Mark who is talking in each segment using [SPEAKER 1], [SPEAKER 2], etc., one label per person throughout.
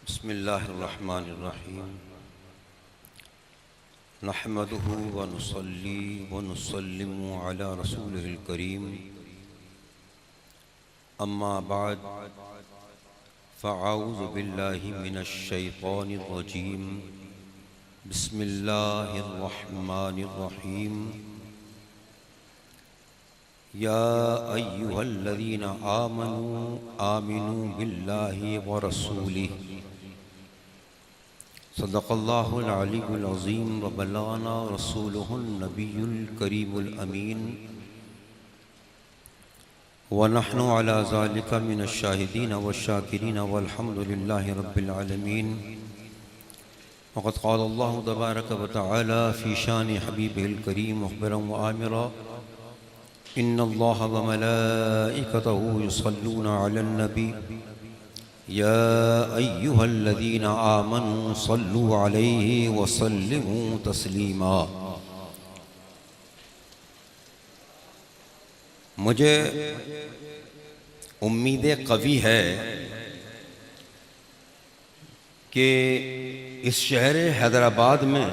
[SPEAKER 1] بسم اللہ الرحمن الرحیم نحمده ونصلی ونسلم علی رسولہ الکریم اما بعد فاعوذ باللہ من الشیطان الرجیم بسم اللہ الرحمن الرحیم یا ایہا الذین آمنوا باللہ ورسولہ صدق اللہ العلی العظیم وبلغنا رسولہ النبی الکریم الامین ونحن علی ذلک من الشاہدین والشاکرین والحمد للہ رب العالمین وقد قال اللہ تبارک وتعالی فی شان حبیبہ الکریم مخبرا وآمرا ان اللہ وملائکتہ یصلون علی النبی یا ایہا الذین آمنوا صلوا علیہ وسلموا تسلیما۔ مجھے امید قوی ہے کہ اس شہر حیدرآباد میں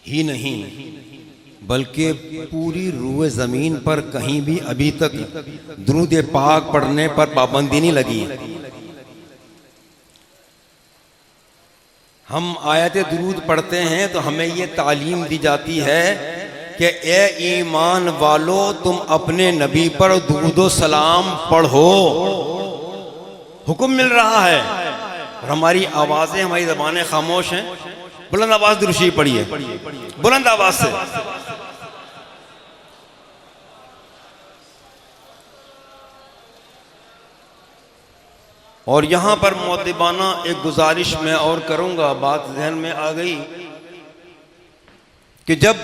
[SPEAKER 1] ہی نہیں بلکہ پوری روئے زمین پر کہیں بھی ابھی تک درود پاک پڑھنے پر پابندی نہیں لگی۔ ہم آیت درود پڑھتے ہیں تو ہمیں یہ تعلیم دی جاتی ہے کہ اے ایمان والو تم اپنے نبی پر درود و سلام پڑھو، حکم مل رہا ہے۔ اور ہماری آوازیں، ہماری زبانیں خاموش ہیں۔ بلند آواز درود شریف پڑھیے، بلند آواز سے۔ اور یہاں پر مؤدبانہ ایک گزارش میں اور کروں گا، بات ذہن میں آ گئی کہ جب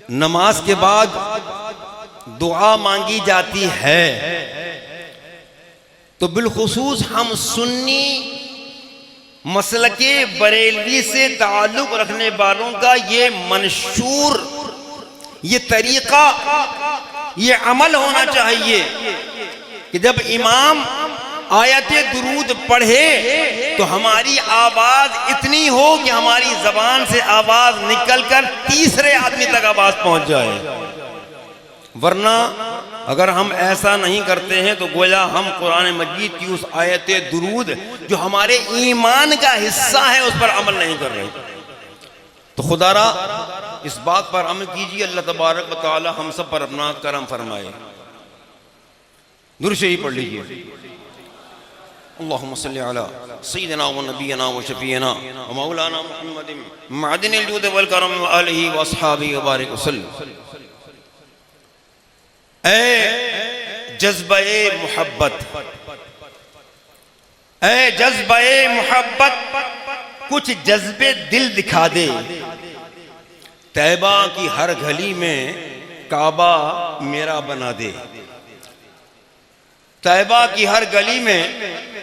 [SPEAKER 1] نماز کے بعد دعا مانگی جاتی ہے تو بالخصوص ہم سنی مسلک بریلوی سے تعلق رکھنے والوں کا یہ منشور، یہ طریقہ، یہ عمل ہونا چاہیے کہ جب امام آیت درود پڑھے تو ہماری آواز اتنی ہو کہ ہماری زبان سے آواز نکل کر تیسرے آدمی تک آواز پہنچ جائے، ورنہ اگر ہم ایسا نہیں کرتے ہیں تو گویا ہم قرآن مجید کی اس آیت درود جو ہمارے ایمان کا حصہ ہے اس پر عمل نہیں کر رہے۔ تو خدا را اس بات پر عمل کیجیے، اللہ تبارک و تعالی ہم سب پر اپنا کرم فرمائے۔ درود شریف پڑھ لیجیے۔ اللہم صلی علی سیدنا و نبینا و شفینا و مولانا محمد معدن الجود والکرم و آلہ و اصحابہ و بارک وسلم۔ اے جذبہ محبت، اے جذبہ محبت، کچھ جذبے دل دکھا دے، طیبہ کی ہر گلی میں کعبہ میرا بنا دے، طیبہ کی ہر گلی میں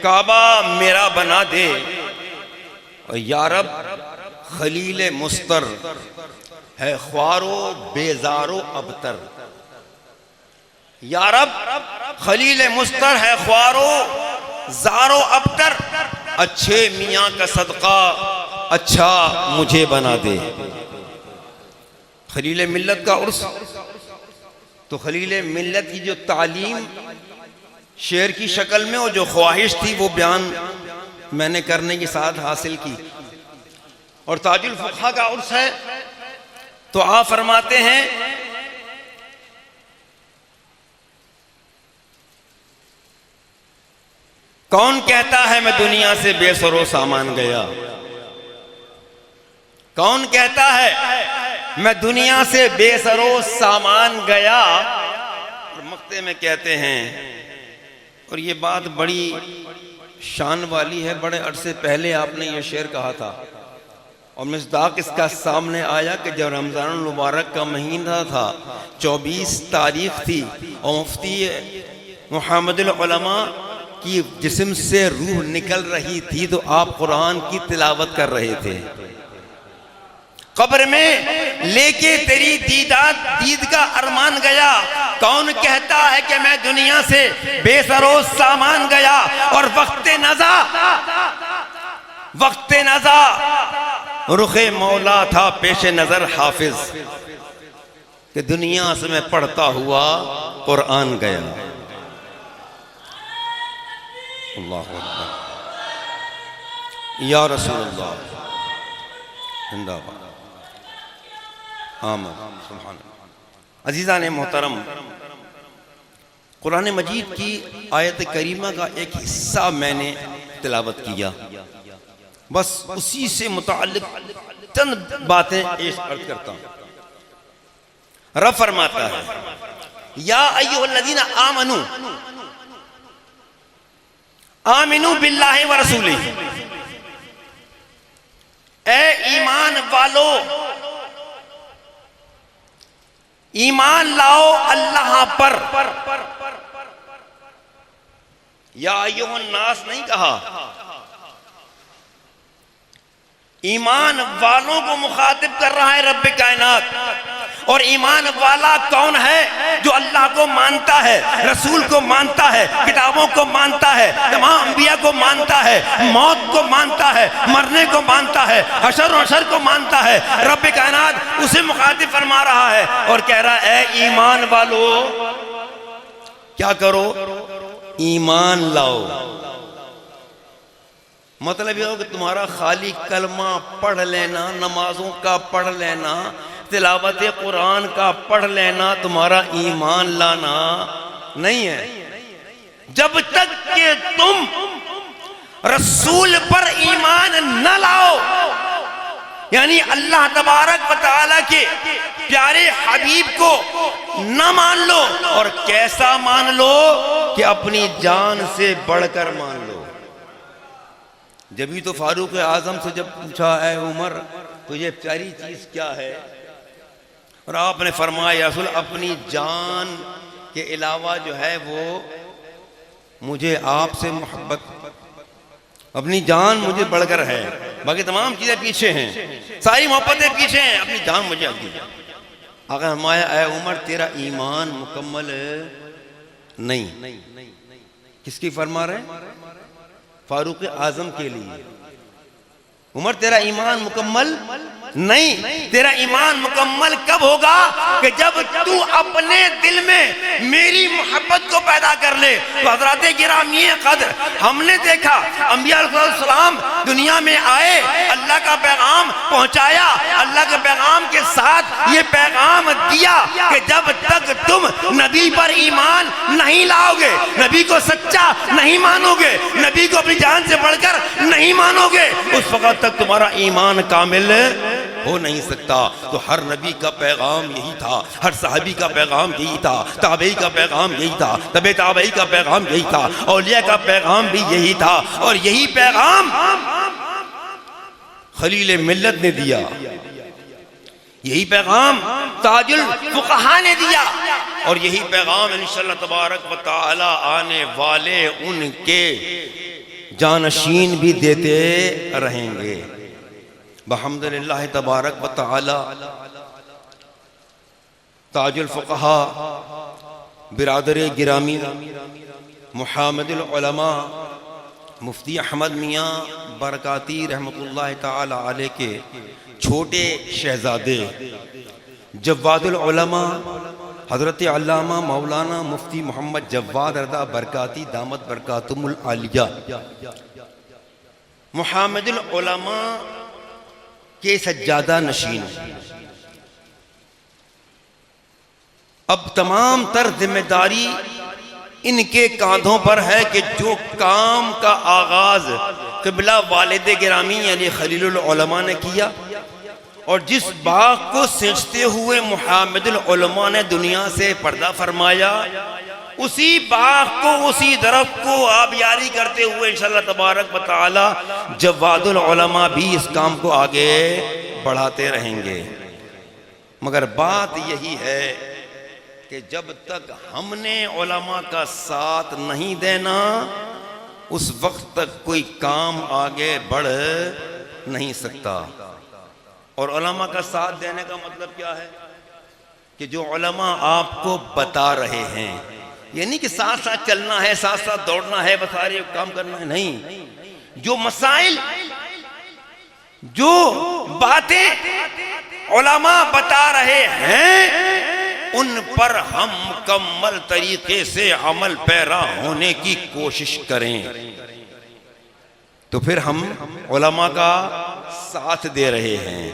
[SPEAKER 1] کعبہ میرا بنا دے، اور یا رب خلیل مستر ہے خوار و بیزار و ابتر، یا رب خلیل مستر ہے خوار و زار و ابتر، اچھے میاں کا صدقہ اچھا مجھے بنا دے۔ خلیل ملت کا عرس، تو خلیل ملت کی جو تعلیم شعر کی شکل میں اور جو خواہش تھی وہ بیان میں نے کرنے کی سعادت حاصل کی۔ اور تاج الفقہاء کا عرس ہے تو آپ فرماتے ہیں کون کہتا ہے میں دنیا سے بے سر و سامان گیا، کون کہتا ہے میں دنیا سے بے سر و سامان گیا۔ اور مقطع میں کہتے ہیں، اور یہ بات بڑی شان والی ہے، بڑے عرصے پہلے آپ نے یہ شعر کہا تھا اور مصداق اس کا سامنے آیا کہ جب رمضان المبارک کا مہینہ تھا، 24 تاریخ تھی، اور مفتی محمد العلماء کی جسم سے روح نکل رہی تھی تو آپ قرآن کی تلاوت کر رہے تھے۔ قبر میں لے کے تیری دید کا ارمان گیا، کون کہتا ہے کہ میں دنیا سے بے سروز سامان گیا؟ اور وقت نزا رخ مولا تھا پیش نظر حافظ، کہ دنیا سے میں پڑھتا ہوا قرآن گیا۔ اللہ اکبر، یا رسول اللہ، زندہ باد، آمد، سبحان اللہ۔ عزیزان محترم، قرآن مجید کی آیت کریمہ کا ایک حصہ میں نے تلاوت کیا، بس اسی سے متعلق چند باتیں پیش کرتا ہوں۔ رب فرماتا ہے، یا ایھا الذین آمنوا آمنوا باللہ ورسولہ، اے ایمان والو ایمان لاؤ اللہ پر۔ یا ایھا الناس نہیں کہا، ایمان والوں کو مخاطب کر رہا ہے رب کائنات۔ اور ایمان والا کون ہے؟ جو اللہ کو مانتا ہے، رسول کو مانتا ہے، کتابوں کو مانتا ہے، تمام انبیاء کو مانتا ہے، موت کو مانتا ہے، مرنے کو مانتا ہے، حشر و نشر کو مانتا ہے۔ رب کائنات اسے مخاطب فرما رہا ہے اور کہہ رہا ہے، اے ایمان والو کیا کرو؟ ایمان لاؤ۔ مطلب یہ ہو کہ تمہارا خالی کلمہ پڑھ لینا، نمازوں کا پڑھ لینا، تلاوت قرآن کا پڑھ لینا تمہارا ایمان لانا نہیں ہے۔ جب تک کہ تم رسول پر ایمان نہ لاؤ، یعنی اللہ تبارک و تعالیٰ کے پیارے حبیب کو نہ مان لو، اور کیسا مان لو کہ اپنی جان سے بڑھ کر مان لو۔ جبھی تو فاروق اعظم سے جب پوچھا، اے عمر تجھے پیاری چیز کیا ہے؟ اور آپ نے فرمایا، یا رسول اپنی جان کے علاوہ جو ہے وہ مجھے آپ سے محبت، اپنی جان مجھے بڑھ کر ہے، باقی تمام چیزیں پیچھے ہیں، ساری محبتیں پیچھے ہیں، اپنی جان مجھے آگے۔ آقا فرمایا، اے عمر تیرا ایمان مکمل نہیں۔ کس کی فرما رہے ہیں؟ فاروق اعظم کے لیے۔ عمر تیرا ایمان مکمل نہیں۔ تیرا ایمان مکمل کب ہوگا؟ کہ جب تو اپنے دل میں میری محبت کو پیدا کر لے۔ تو حضرات گرامی قدر، ہم نے دیکھا انبیاء علیہ السلام دنیا میں آئے، اللہ کا پیغام پہنچایا، اللہ کے پیغام کے ساتھ یہ پیغام دیا کہ جب تک تم نبی پر ایمان نہیں لاؤ گے، نبی کو سچا نہیں مانو گے، نبی کو اپنی جان سے بڑھ کر نہیں مانو گے، اس وقت تک تمہارا ایمان کامل ہو نہیں سکتا۔ تو ہر نبی کا پیغام یہی تھا، ہر صحابی کا پیغام یہی تھا، تابعی کا پیغام یہی تھا، تبع تابعی کا پیغام یہی تھا، اولیاء کا پیغام بھی یہی تھا، اور یہی پیغام خلیل ملت نے دیا، یہی پیغام تاج الفقہاء نے دیا، اور یہی پیغام انشاءاللہ تبارک و تعالی آنے والے ان کے جانشین بھی دیتے رہیں گے بحمدللہ تبارک و تعالی۔ تاج الفقہاء برادر گرامی محمد العلماء مفتی احمد میاں برکاتی رحمت اللہ تعالی علیہ کے چھوٹے شہزادے جواد العلماء حضرت علامہ مولانا مفتی محمد جواد رضا برکاتی دامت برکاتہم العالیہ محمد العلماء کے سجادہ نشین، اب تمام تر ذمہ داری ان کے کاندھوں پر ہے کہ جو کام کا آغاز قبلہ والد گرامی یعنی خلیل العلماء نے کیا، اور جس باغ کو سینچتے ہوئے محمد العلماء نے دنیا سے پردہ فرمایا، اسی باغ کو، اسی درخت کو آبیاری کرتے ہوئے انشاءاللہ تبارک و تعالی جواد العلماء بھی اس کام کو آگے بڑھاتے رہیں گے۔ مگر بات یہی ہے کہ جب تک ہم نے علماء کا ساتھ نہیں دینا، اس وقت تک کوئی کام آگے بڑھ نہیں سکتا۔ اور علماء کا ساتھ دینے کا مطلب کیا ہے؟ کہ جو علماء آپ کو بتا رہے ہیں، یعنی کہ ساتھ ساتھ چلنا ہے، ساتھ ساتھ دوڑنا ہے، بس سارے کام کرنا ہے، نہیں. جو مسائل، جو باتیں علماء بتا رہے ہیں، ان پر ہم مکمل طریقے سے عمل پیرا ہونے کی کوشش کریں. تو پھر ہم علماء کا ساتھ دے رہے ہیں.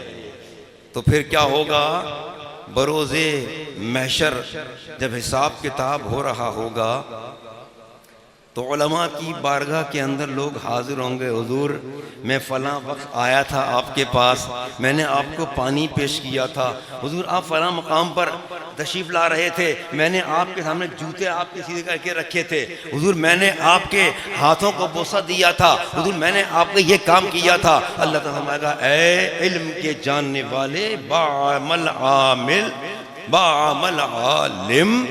[SPEAKER 1] تو پھر کیا ہوگا؟ بروز محشر جب حساب کتاب ہو رہا ہوگا تو علماء کی بارگاہ کے اندر لوگ حاضر ہوں گے. حضور میں فلاں وقت آیا تھا آپ کے پاس، میں نے آپ کو پانی پیش کیا تھا. حضور آپ فلاں مقام پر تشریف لا رہے تھے، میں نے آپ کے سامنے جوتے آپ کے سیدھے کر کے رکھے تھے. حضور میں نے آپ کے ہاتھوں کو بوسہ دیا تھا. حضور میں نے آپ کا یہ کام کیا تھا. اللہ تعالیٰ فرمائے گا اے علم کے جاننے والے، باعمل عامل، باعمل عالم،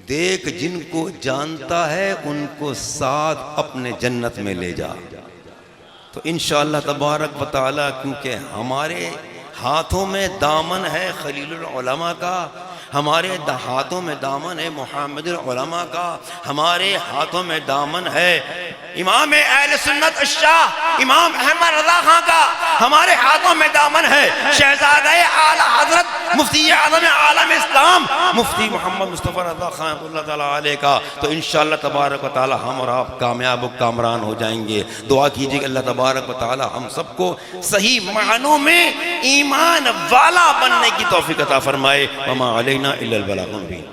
[SPEAKER 1] دیکھ جن کو جانتا ہے ان کو ساتھ اپنے جنت میں لے جا. تو انشاءاللہ تبارک و تعالی، کیونکہ ہمارے ہاتھوں میں دامن ہے خلیل العلماء کا، ہمارے ہاتھوں میں دامن ہے محمد العلماء کا، ہمارے ہاتھوں میں دامن ہے امام اہل سنت الشاہ امام احمد رضا خان کا، ہمارے ہاتھوں میں دامن ہے شہزادہ اعلیٰ حضرت مفتی اعظم عالم اسلام مفتی محمد مصطفیٰ رضا خان اللہ تعالیٰ علیہ کا. تو انشاءاللہ تبارک و تعالی ہم اور آپ کامیاب و کامران ہو جائیں گے. دعا کیجئے کہ اللہ تبارک و تعالی ہم سب کو صحیح معنوں میں ایمان والا بننے کی توفیق عطا فرمائے. وما علینا الا البلاغ المبین.